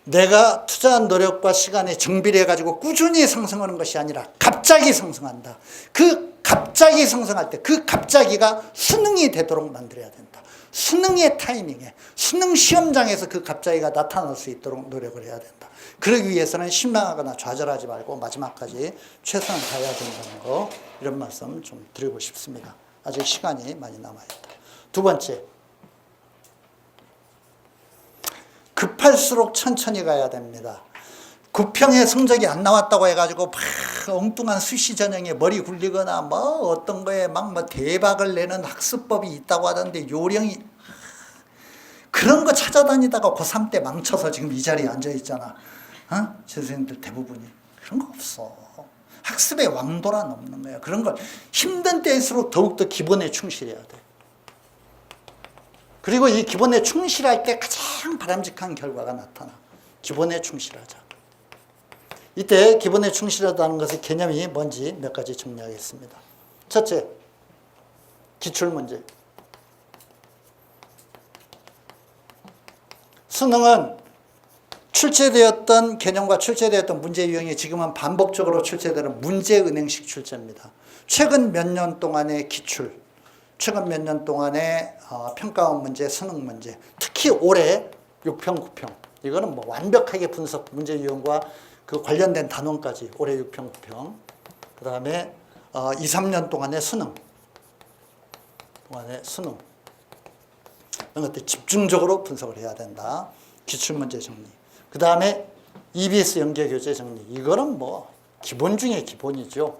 내가 투자한 노력과 시간에 정비례해가지고 꾸준히 상승하는 것이 아니라 갑자기 상승한다. 그 갑자기 상승할 때 그 갑자기가 수능이 되도록 만들어야 된다. 수능의 타이밍에 수능 시험장에서 그 갑자기가 나타날 수 있도록 노력을 해야 된다. 그러기 위해서는 실망하거나 좌절하지 말고 마지막까지 최선을 다해야 된다는 거, 이런 말씀 좀 드리고 싶습니다. 아직 시간이 많이 남아있다. 두 번째, 급할수록 천천히 가야 됩니다. 9평에 성적이 안 나왔다고 해가지고 막 엉뚱한 수시 전형에 머리 굴리거나 뭐 어떤 거에 막 뭐 대박을 내는 학습법이 있다고 하던데 요령이, 그런 거 찾아다니다가 고3 때 망쳐서 지금 이 자리에 앉아 있잖아. 재수생들 대부분이. 그런 거 없어. 학습의 왕도란 없는 거야. 그런 걸 힘든 때일수록 더욱더 기본에 충실해야 돼. 그리고 이 기본에 충실할 때 가장 바람직한 결과가 나타나. 기본에 충실하자. 이때 기본에 충실하다는 것의 개념이 뭔지 몇 가지 정리하겠습니다. 첫째, 기출문제. 수능은 출제되었던 개념과 출제되었던 문제 유형이 지금은 반복적으로 출제되는 문제은행식 출제입니다. 최근 몇 년 동안의 기출, 최근 몇 년 동안의 평가원 문제, 수능 문제, 특히 올해 6평, 9평, 이거는 뭐 완벽하게 분석, 문제 유형과 그 관련된 단원까지 올해 6평, 9평, 그 다음에 2, 3년 동안의 수능, 이런 것들 집중적으로 분석을 해야 된다. 기출문제 정리. 그 다음에 EBS 연계교재 정리. 이거는 뭐 기본 중에 기본이죠.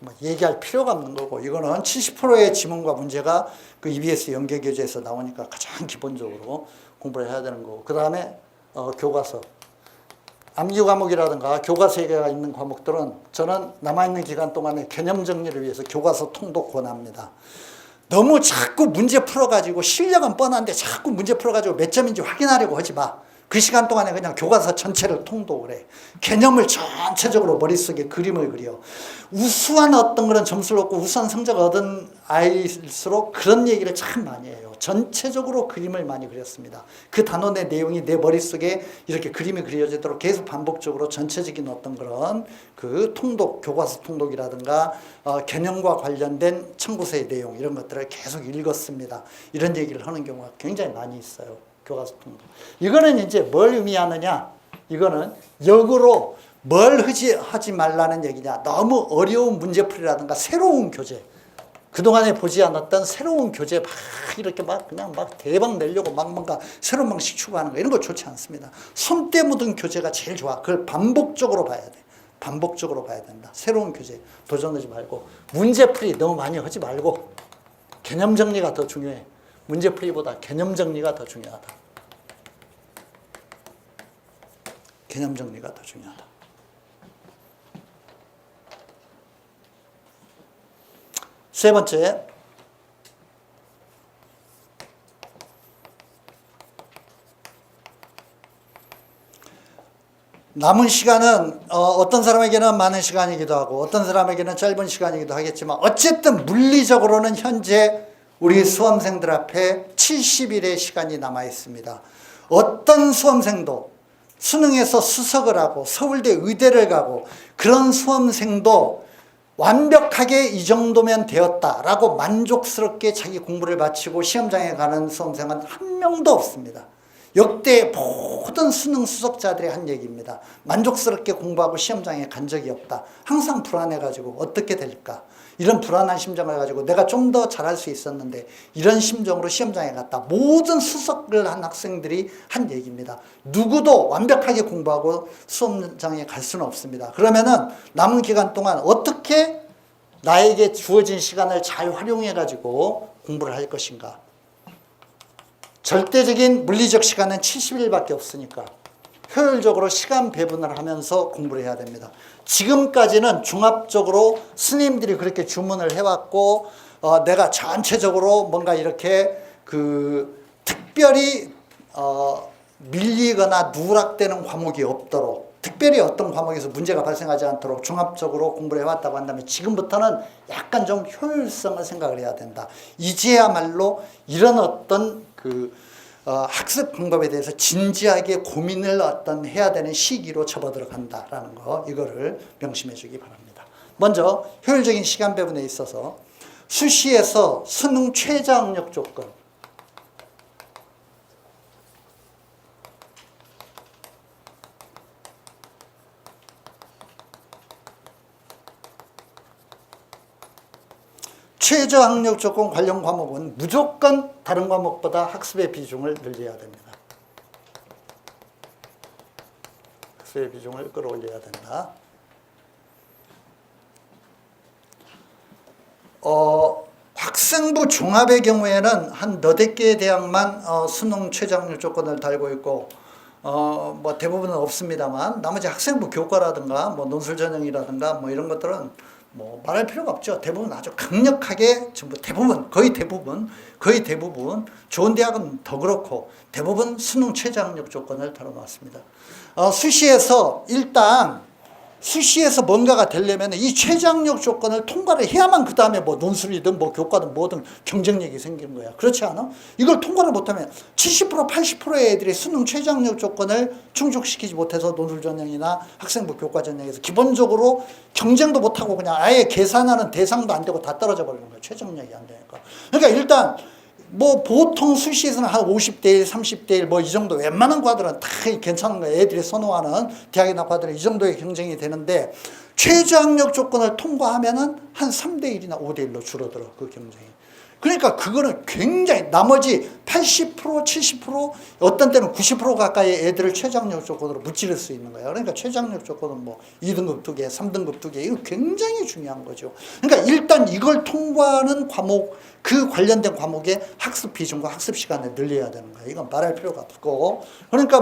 뭐 얘기할 필요가 없는 거고, 이거는 70%의 지문과 문제가 그 EBS 연계교재에서 나오니까 가장 기본적으로 공부를 해야 되는 거고, 그 다음에 교과서. 암기 과목이라든가 교과서가 있는 과목들은 저는 남아있는 기간 동안에 개념 정리를 위해서 교과서 통독 권합니다. 너무 자꾸 문제 풀어가지고 실력은 뻔한데 자꾸 문제 풀어가지고 몇 점인지 확인하려고 하지 마. 그 시간 동안에 그냥 교과서 전체를 통독을 해. 개념을 전체적으로 머릿속에 그림을 그려. 우수한 어떤 그런 점수를 얻고 우수한 성적을 얻은 아이일수록 그런 얘기를 참 많이 해요. 전체적으로 그림을 많이 그렸습니다. 그 단원의 내용이 내 머릿속에 이렇게 그림이 그려지도록 계속 반복적으로 전체적인 어떤 그런 그 통독, 교과서 통독이라든가 개념과 관련된 청구서의 내용, 이런 것들을 계속 읽었습니다. 이런 얘기를 하는 경우가 굉장히 많이 있어요. 교과서 통독. 이거는 이제 뭘 의미하느냐? 이거는 역으로 뭘 하지 말라는 얘기냐? 너무 어려운 문제풀이라든가 새로운 교재, 그동안에 보지 않았던 새로운 교재 막 이렇게 막 그냥 막 대박 내려고 막 뭔가 새로운 방식 추구하는 거, 이런 거 좋지 않습니다. 손때 묻은 교재가 제일 좋아. 그걸 반복적으로 봐야 돼. 반복적으로 봐야 된다. 새로운 교재 도전하지 말고, 문제풀이 너무 많이 하지 말고, 개념 정리가 더 중요해. 문제풀이보다 개념 정리가 더 중요하다. 개념 정리가 더 중요하다. 세 번째, 남은 시간은 어떤 사람에게는 많은 시간이기도 하고 어떤 사람에게는 짧은 시간이기도 하겠지만, 어쨌든 물리적으로는 현재 우리 수험생들 앞에 70일의 시간이 남아 있습니다. 어떤 수험생도 수능에서 수석을 하고 서울대 의대를 가고 그런 수험생도 완벽하게 이 정도면 되었다라고 만족스럽게 자기 공부를 마치고 시험장에 가는 수험생은 한 명도 없습니다. 역대 모든 수능 수석자들이 한 얘기입니다. 만족스럽게 공부하고 시험장에 간 적이 없다. 항상 불안해가지고 어떻게 될까? 이런 불안한 심정을 가지고 내가 좀 더 잘할 수 있었는데 이런 심정으로 시험장에 갔다. 모든 수석을 한 학생들이 한 얘기입니다. 누구도 완벽하게 공부하고 시험장에 갈 수는 없습니다. 그러면은 남은 기간 동안 어떻게 나에게 주어진 시간을 잘 활용해가지고 공부를 할 것인가? 절대적인 물리적 시간은 70일밖에 없으니까 효율적으로 시간 배분을 하면서 공부를 해야 됩니다. 지금까지는 종합적으로 스님들이 그렇게 주문을 해왔고 내가 전체적으로 뭔가 이렇게 특별히 밀리거나 누락되는 과목이 없도록 특별히 어떤 과목에서 문제가 발생하지 않도록 종합적으로 공부를 해왔다고 한다면 지금부터는 약간 좀 효율성을 생각을 해야 된다. 이제야말로 이런 어떤 학습 방법에 대해서 진지하게 고민을 해야 되는 시기로 접어들어간다라는 거, 이거를 명심해 주기 바랍니다. 먼저 효율적인 시간 배분에 있어서 수시에서 수능 최저 학력 조건, 최저 학력 조건 관련 과목은 무조건 다른 과목보다 학습의 비중을 늘려야 됩니다. 학습의 비중을 끌어올려야 된다. 학생부 종합의 경우에는 한 너댓 개의 대학만 수능 최저 학력 조건을 달고 있고 뭐 대부분은 없습니다만 나머지 학생부 교과라든가 뭐 논술 전형이라든가 뭐 이런 것들은 뭐 말할 필요가 없죠. 대부분 아주 강력하게 전부 거의 대부분 좋은 대학은 더 그렇고 대부분 수능 최저 학력 조건을 달아놨습니다. 수시에서 뭔가가 되려면 이 최저 학력 조건을 통과를 해야만 그 다음에 뭐 논술이든 뭐 교과든 뭐든 경쟁력이 생기는 거야. 그렇지 않아? 이걸 통과를 못하면 70% 80%의 애들이 수능 최저 학력 조건을 충족시키지 못해서 논술 전형이나 학생부 교과 전형에서 기본적으로 경쟁도 못하고 그냥 아예 계산하는 대상도 안 되고 다 떨어져 버리는 거야. 최저 학력이 안 되니까. 그러니까 일단 뭐 보통 수시에서는 한 50대 1, 30대 1 뭐 이 정도 웬만한 과들은 다 괜찮은 거예요. 애들이 선호하는 대학이나 과들은 이 정도의 경쟁이 되는데 최저 학력 조건을 통과하면은 한 3대 1이나 5대 1로 줄어들어 그 경쟁이. 그러니까 그거는 굉장히 나머지 80% 70% 어떤 때는 90% 가까이 애들을 최저 학력 조건으로 무찌를 수 있는 거예요. 그러니까 최저 학력 조건은 뭐 2등급 2개, 3등급 2개 이거 굉장히 중요한 거죠. 그러니까 일단 이걸 통과하는 과목 그 관련된 과목의 학습 비중과 학습 시간을 늘려야 되는 거예요. 이건 말할 필요가 없고 그러니까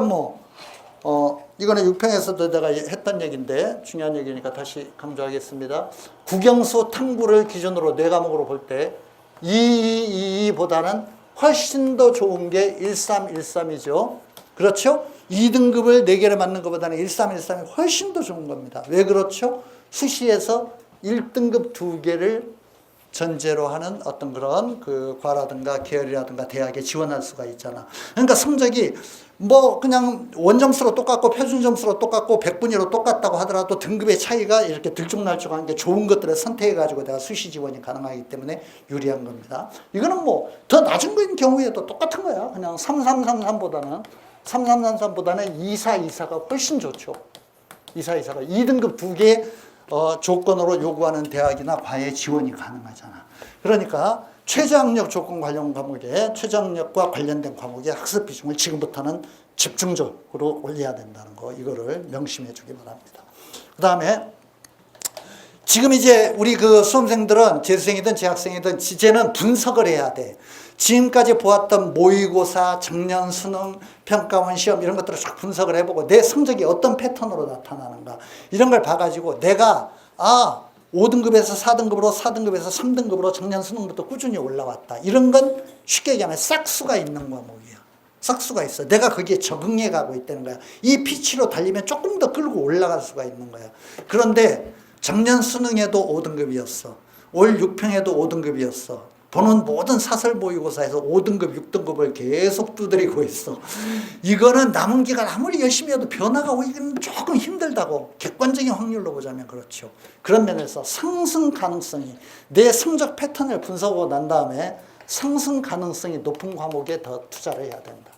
이거는 6평에서도 내가 했던 얘기인데 중요한 얘기니까 다시 강조하겠습니다. 국영수 탐구를 기준으로 4과목으로 볼 때 222보다는 훨씬 더 좋은 게 1313이죠. 그렇죠? 2등급을 4개를 맞는 것보다는 1313이 훨씬 더 좋은 겁니다. 왜 그렇죠? 수시에서 1등급 2개를 전제로 하는 어떤 그런 과라든가 계열이라든가 대학에 지원할 수가 있잖아. 그러니까 성적이 뭐 그냥 원점수로 똑같고 표준점수로 똑같고 100분위로 똑같다고 하더라도 등급의 차이가 이렇게 들쭉날쭉한 게 좋은 것들을 선택해가지고 내가 수시 지원이 가능하기 때문에 유리한 겁니다. 이거는 뭐 더 낮은 거인 경우에도 똑같은 거야. 그냥 3333보다는 2424가 훨씬 좋죠. 2424가 2등급 2개 조건으로 요구하는 대학이나 과에 지원이 가능하잖아. 그러니까 최저학력 조건 관련 과목에 최저학력과 관련된 과목의 학습 비중을 지금부터는 집중적으로 올려야 된다는 거 이거를 명심해 주기 바랍니다. 그 다음에 지금 이제 우리 수험생들은 재수생이든 재학생이든 이제는 분석을 해야 돼. 지금까지 보았던 모의고사, 작년 수능, 평가원 시험 이런 것들을 쫙 분석을 해보고 내 성적이 어떤 패턴으로 나타나는가 이런 걸 봐가지고 내가 5등급에서 4등급으로 4등급에서 3등급으로 작년 수능부터 꾸준히 올라왔다. 이런 건 쉽게 얘기하면 싹수가 있는 과목이야. 싹수가 있어. 내가 거기에 적응해 가고 있다는 거야. 이 피치로 달리면 조금 더 끌고 올라갈 수가 있는 거야. 그런데 작년 수능에도 5등급이었어. 올 6평에도 5등급이었어. 보는 모든 사설 모의고사에서 5등급, 6등급을 계속 두드리고 있어. 이거는 남은 기간 아무리 열심히 해도 변화가 오기는 조금 힘들다고 객관적인 확률로 보자면 그렇죠. 그런 면에서 상승 가능성이 내 성적 패턴을 분석하고 난 다음에 상승 가능성이 높은 과목에 더 투자를 해야 된다.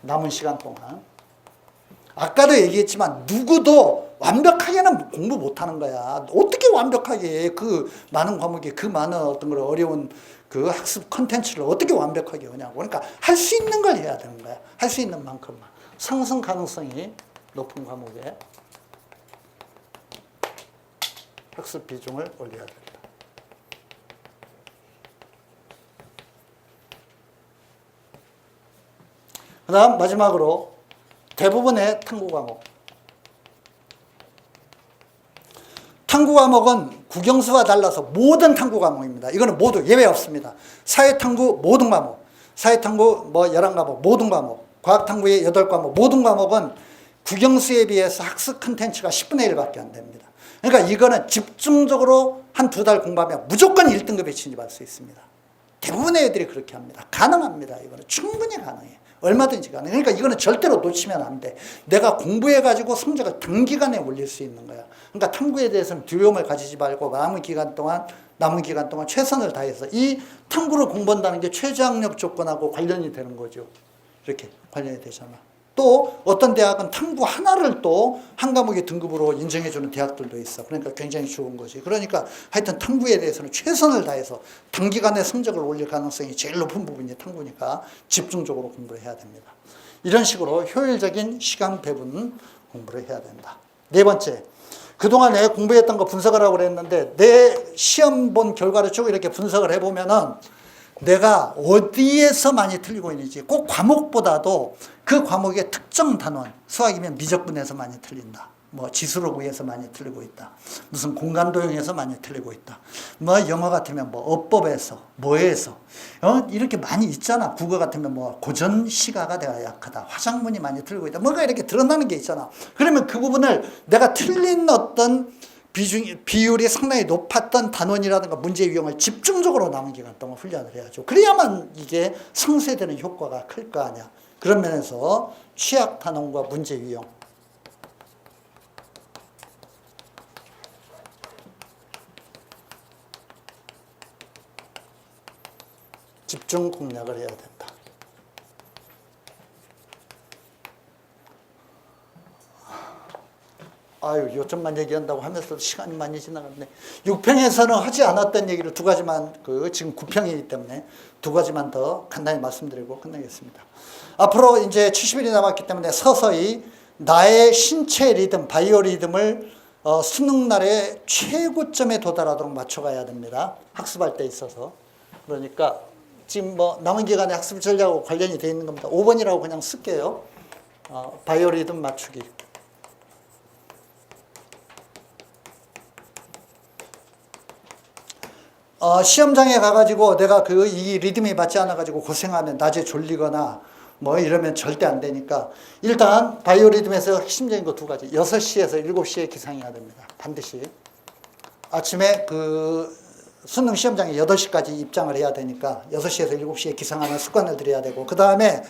남은 시간 동안. 아까도 얘기했지만 누구도 완벽하게는 공부 못하는 거야. 어떻게 완벽하게 해? 그 많은 과목에 그 많은 어떤 걸 어려운 그 학습 컨텐츠를 어떻게 완벽하게 하냐고. 그러니까 할 수 있는 걸 해야 되는 거야. 할 수 있는 만큼만. 상승 가능성이 높은 과목에 학습 비중을 올려야 된다. 그 다음 마지막으로 대부분의 탐구 과목. 탐구 과목은 국영수와 달라서 모든 탐구 과목입니다. 이거는 모두 예외 없습니다. 사회탐구 모든 과목, 사회탐구 11과목 모든 과목, 과학탐구의 8과목 모든 과목은 국영수에 비해서 학습 컨텐츠가 10분의 1밖에 안 됩니다. 그러니까 이거는 집중적으로 한 2달 공부하면 무조건 1등급에 진입할 수 있습니다. 대부분의 애들이 그렇게 합니다. 가능합니다. 이거는 충분히 가능해요. 얼마든지 가능해요. 그러니까 이거는 절대로 놓치면 안 돼. 내가 공부해가지고 성적을 단기간에 올릴 수 있는 거야. 그러니까 탐구에 대해서는 두려움을 가지지 말고 남은 기간 동안 최선을 다해서 이 탐구를 공부한다는 게 최저학력 조건하고 관련이 되는 거죠. 이렇게 관련이 되잖아. 또 어떤 대학은 탐구 하나를 또 한 과목의 등급으로 인정해주는 대학들도 있어. 그러니까 굉장히 좋은 거지. 그러니까 하여튼 탐구에 대해서는 최선을 다해서 단기간에 성적을 올릴 가능성이 제일 높은 부분이 탐구니까 집중적으로 공부를 해야 됩니다. 이런 식으로 효율적인 시간 배분 공부를 해야 된다. 네 번째, 그동안에 공부했던 거 분석을 하고 그랬는데 내 시험 본 결과를 쭉 이렇게 분석을 해보면은 내가 어디에서 많이 틀리고 있는지 꼭 과목보다도 그 과목의 특정 단원, 수학이면 미적분에서 많이 틀린다. 지수로 구해서 많이 틀리고 있다. 무슨 공간도형에서 많이 틀리고 있다. 영어 같으면 어법에서, 뭐에서, 이렇게 많이 있잖아. 국어 같으면 고전 시가가 내가 약하다. 화작문이 많이 틀리고 있다. 뭔가 이렇게 드러나는 게 있잖아. 그러면 그 부분을 내가 틀린 어떤 비율이 상당히 높았던 단원이라든가 문제 유형을 집중적으로 남은 기간 동안 훈련을 해야죠. 그래야만 이게 상쇄되는 효과가 클 거 아니야. 그런 면에서 취약 단원과 문제 유형, 집중 공략을 해야 된다. 요점만 얘기한다고 하면서도 시간이 많이 지나갔네. 6평에서는 하지 않았던 얘기를 2가지만, 지금 9평이기 때문에 2가지만 더 간단히 말씀드리고 끝내겠습니다. 앞으로 이제 70일이 남았기 때문에 서서히 나의 신체 리듬, 바이오 리듬을 수능날의 최고점에 도달하도록 맞춰가야 됩니다. 학습할 때 있어서. 그러니까 지금 남은 기간에 학습 전략하고 관련이 되어 있는 겁니다. 5번이라고 그냥 쓸게요. 바이오 리듬 맞추기. 시험장에 가가지고 내가 이 리듬이 맞지 않아가지고 고생하면 낮에 졸리거나 이러면 절대 안 되니까 일단 바이오 리듬에서 핵심적인 거 2가지. 6시에서 7시에 기상해야 됩니다. 반드시. 아침에 수능 시험장에 8시까지 입장을 해야 되니까 6시에서 7시에 기상하는 습관을 들여야 되고, 그 다음에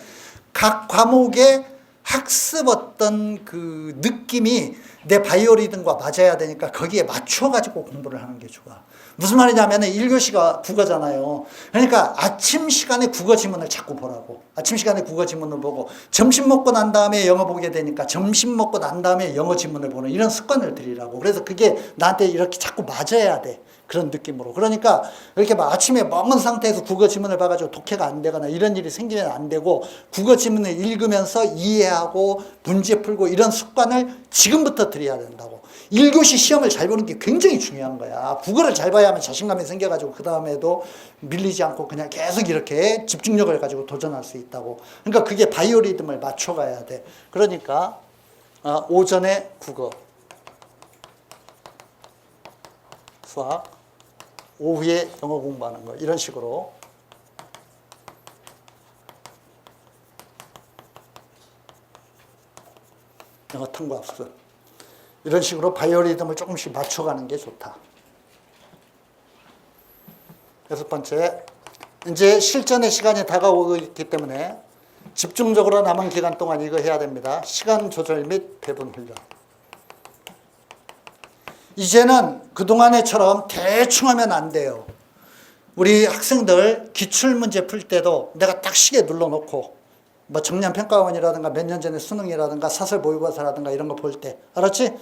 각 과목의 학습 어떤 느낌이 내 바이오 리듬과 맞아야 되니까 거기에 맞춰가지고 공부를 하는 게 좋아. 무슨 말이냐면 1교시가 국어잖아요. 그러니까 아침 시간에 국어 지문을 자꾸 보라고. 아침 시간에 국어 지문을 보고 점심 먹고 난 다음에 영어 보게 되니까 점심 먹고 난 다음에 영어 지문을 보는 이런 습관을 들이라고. 그래서 그게 나한테 이렇게 자꾸 맞아야 돼. 그런 느낌으로. 그러니까 이렇게 아침에 먹은 상태에서 국어 지문을 봐가지고 독해가 안 되거나 이런 일이 생기면 안 되고, 국어 지문을 읽으면서 이해하고 문제 풀고 이런 습관을 지금부터 들여야 된다고. 1교시 시험을 잘 보는 게 굉장히 중요한 거야. 국어를 잘 봐야만 자신감이 생겨가지고 그 다음에도 밀리지 않고 그냥 계속 이렇게 집중력을 가지고 도전할 수 있다고. 그러니까 그게 바이오 리듬을 맞춰가야 돼. 그러니까 오전에 국어, 수학, 오후에 영어 공부하는 거, 이런 식으로 영어 탐구 학습, 이런 식으로 바이오 리듬을 조금씩 맞춰가는 게 좋다. 6번째, 이제 실전의 시간이 다가오고 있기 때문에 집중적으로 남은 기간 동안 이거 해야 됩니다. 시간 조절 및 배분 훈련. 이제는 그동안에처럼 대충 하면 안 돼요. 우리 학생들 기출문제 풀 때도 내가 딱 시계 눌러놓고 뭐 청년평가원이라든가 몇 년 전에 수능이라든가 사설 모의고사라든가 이런 거 볼 때, 알았지?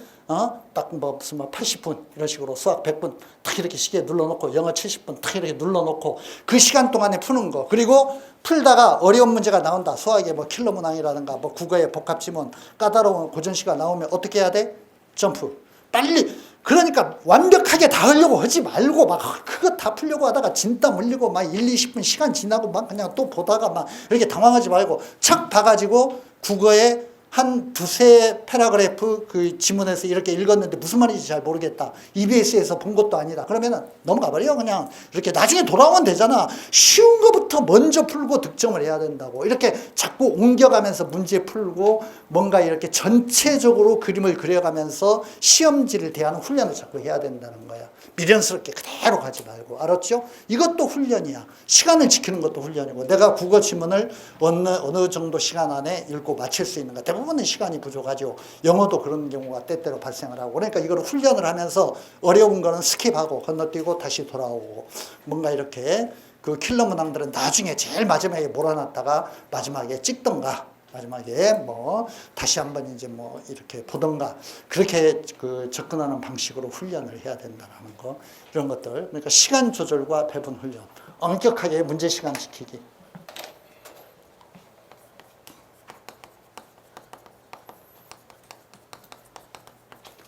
딱 뭐 무슨 뭐 80분 이런 식으로 수학 100분 탁 이렇게 시계에 눌러놓고 영어 70분 탁 이렇게 눌러놓고 그 시간 동안에 푸는 거. 그리고 풀다가 어려운 문제가 나온다. 수학에 뭐 킬러 문항이라든가 뭐 국어의 복합지문 까다로운 고전시가 나오면 어떻게 해야 돼? 점프. 빨리. 그러니까 완벽하게 다 하려고 하지 말고 막 그거 다 풀려고 하다가 진땀 흘리고 막 1, 20분 시간 지나고 막 그냥 또 보다가 막 이렇게 당황하지 말고 착 봐가지고 국어에 한 두세 패러그래프 그 지문에서 이렇게 읽었는데 무슨 말인지 잘 모르겠다. EBS에서 본 것도 아니다. 그러면은 넘어가 버려. 그냥 이렇게 나중에 돌아오면 되잖아. 쉬운 거부터 먼저 풀고 득점을 해야 된다고. 이렇게 자꾸 옮겨가면서 문제 풀고 뭔가 이렇게 전체적으로 그림을 그려가면서 시험지를 대하는 훈련을 자꾸 해야 된다는 거야. 미련스럽게 그대로 가지 말고. 알았죠? 이것도 훈련이야. 시간을 지키는 것도 훈련이고, 내가 국어 지문을 어느 정도 시간 안에 읽고 마칠 수 있는가. 대부분은 시간이 부족하죠. 영어도 그런 경우가 때때로 발생을 하고. 그러니까 이걸 훈련을 하면서 어려운 거는 스킵하고 건너뛰고 다시 돌아오고, 뭔가 이렇게 그 킬러 문항들은 나중에 제일 마지막에 몰아놨다가 마지막에 찍던가, 마지막에 뭐 다시 한번 이제 뭐 이렇게 보던가, 그렇게 그 접근하는 방식으로 훈련을 해야 된다는 거, 이런 것들. 그러니까 시간 조절과 배분 훈련, 엄격하게 문제 시간 지키기.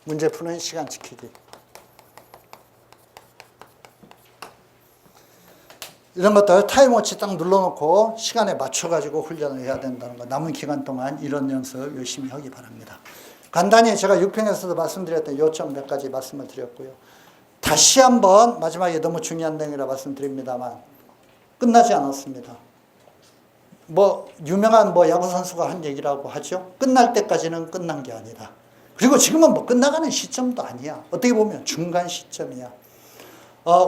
문제 푸는 시간 지키기. 이런 것들 타임워치 딱 눌러놓고 시간에 맞춰가지고 훈련을 해야 된다는 거. 남은 기간 동안 이런 연습 열심히 하기 바랍니다. 간단히 제가 6편에서도 말씀드렸던 요점 몇 가지 말씀을 드렸고요. 다시 한번 마지막에 너무 중요한 내용이라 말씀드립니다만 끝나지 않았습니다. 뭐 유명한 뭐 야구 선수가 한 얘기라고 하죠. 끝날 때까지는 끝난 게 아니다. 그리고 지금은 뭐 끝나가는 시점도 아니야. 어떻게 보면 중간 시점이야.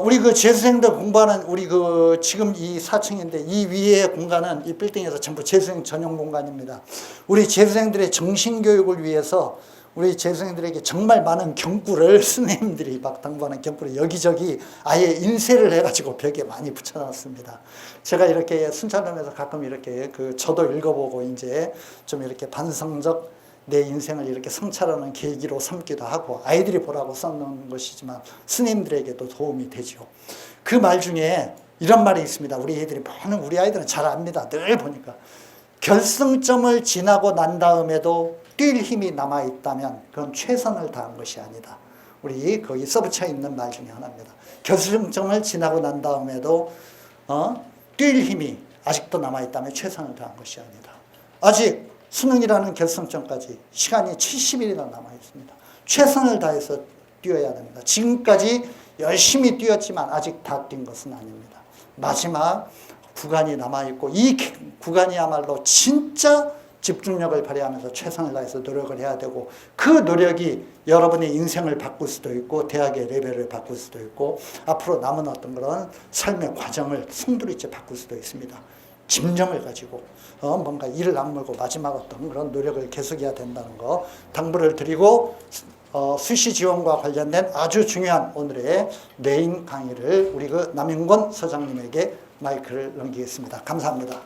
우리 그 재수생들 공부하는 우리 그 지금 이 4층인데 이 위에 공간은 이 빌딩에서 전부 재수생 전용 공간입니다. 우리 재수생들의 정신교육을 위해서 우리 재수생들에게 정말 많은 경구를 선생님들이 막 당부하는 경구를 여기저기 아예 인쇄를 해가지고 벽에 많이 붙여놨습니다. 제가 이렇게 순찰하면서 가끔 이렇게 그 저도 읽어보고 이제 좀 이렇게 반성적 내 인생을 이렇게 성찰하는 계기로 삼기도 하고 아이들이 보라고 써놓은 것이지만 스님들에게도 도움이 되죠. 그 말 중에 이런 말이 있습니다. 우리 아이들은 잘 압니다. 늘 보니까 결승점을 지나고 난 다음에도 뛸 힘이 남아있다면 그건 최선을 다한 것이 아니다. 우리 거기 써붙여 있는 말 중에 하나입니다. 결승점을 지나고 난 다음에도 뛸 힘이 아직도 남아있다면 최선을 다한 것이 아니다. 아직 수능이라는 결승점까지 시간이 70일이나 남아있습니다. 최선을 다해서 뛰어야 됩니다. 지금까지 열심히 뛰었지만 아직 다 뛴 것은 아닙니다. 마지막 구간이 남아있고 이 구간이야말로 진짜 집중력을 발휘하면서 최선을 다해서 노력을 해야 되고, 그 노력이 여러분의 인생을 바꿀 수도 있고 대학의 레벨을 바꿀 수도 있고 앞으로 남은 어떤 그런 삶의 과정을 송두리째 바꿀 수도 있습니다. 집념을 가지고 뭔가 이를 악물고 마지막 어떤 그런 노력을 계속해야 된다는 거 당부를 드리고, 수시 지원과 관련된 아주 중요한 오늘의 메인 강의를 우리 그 남윤권 서장님에게 마이크를 넘기겠습니다. 감사합니다.